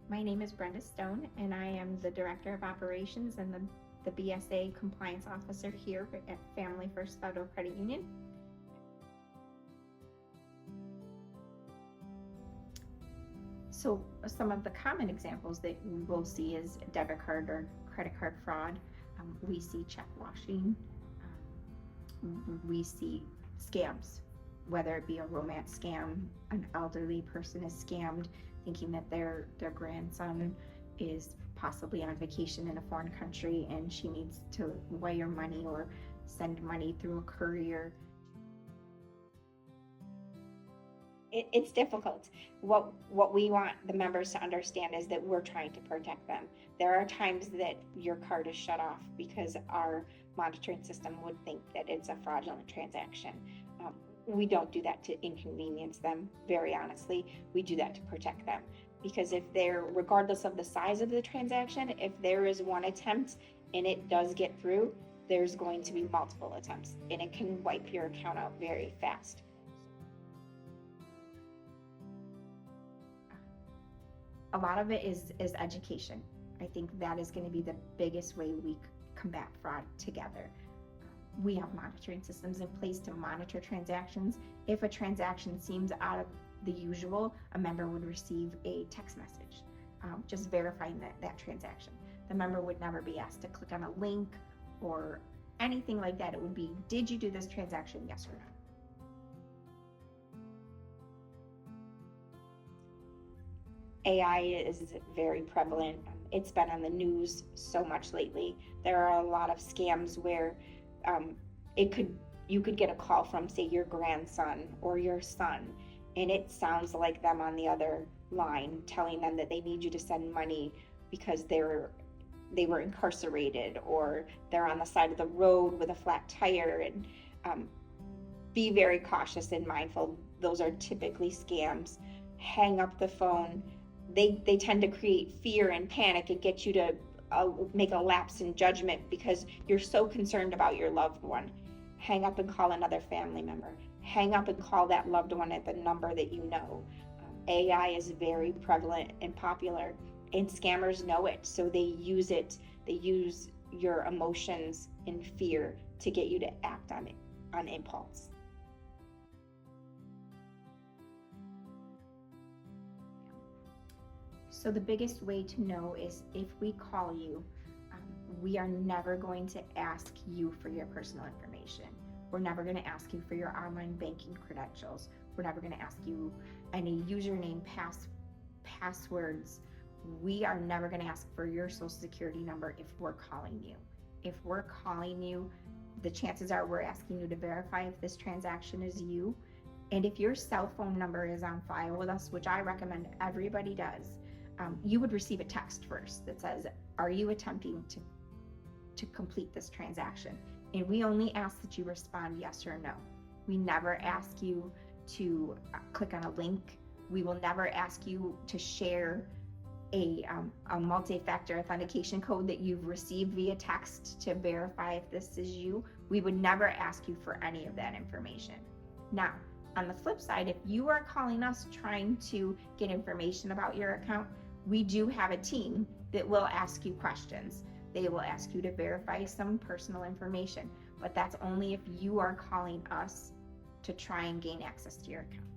My name is Brenda Stone, and I am the Director of Operations and the BSA Compliance Officer here at Family First Federal Credit Union. So some of the common examples that we will see is debit card or credit card fraud. We see check washing. We see scams, whether it be a romance scam, an elderly person is scammed thinking that their grandson is possibly on vacation in a foreign country and she needs to wire money or send money through a courier. It's difficult. What we want the members to understand is that we're trying to protect them. There are times that your card is shut off because our monitoring system would think that it's a fraudulent transaction. We don't do that to inconvenience them, very honestly. We do that to protect them. Because if they're, regardless of the size of the transaction, if there is one attempt and it does get through, there's going to be multiple attempts and it can wipe your account out very fast. A lot of it is education. I think that is going to be the biggest way we combat fraud together. We have monitoring systems in place to monitor transactions. If a transaction seems out of the usual, a member would receive a text message just verifying that transaction. The member would never be asked to click on a link or anything like that. It would be, did you do this transaction, yes or no? AI is very prevalent. It's been on the news so much lately. There are a lot of scams where you could get a call from, say, your grandson or your son, and it sounds like them on the other line telling them that they need you to send money because they were incarcerated or they're on the side of the road with a flat tire. And be very cautious and mindful. Those are typically scams. Hang up the phone. They tend to create fear and panic and get you to make a lapse in judgment because you're so concerned about your loved one. Hang up and call another family member. Hang up and call that loved one at the number that you know. AI is very prevalent and popular, and scammers know it, so they use it. They use your emotions and fear to get you to act on it, on impulse. So the biggest way to know is if we call you, we are never going to ask you for your personal information. We're never going to ask you for your online banking credentials. We're never going to ask you any username, passwords. We are never going to ask for your social security number if we're calling you. If we're calling you, the chances are we're asking you to verify if this transaction is you. And if your cell phone number is on file with us, which I recommend everybody does, you would receive a text first that says, are you attempting to complete this transaction? And we only ask that you respond yes or no. We never ask you to click on a link. We will never ask you to share a multi-factor authentication code that you've received via text to verify if this is you. We would never ask you for any of that information. Now, on the flip side, if you are calling us trying to get information about your account, we do have a team that will ask you questions. They will ask you to verify some personal information, but that's only if you are calling us to try and gain access to your account.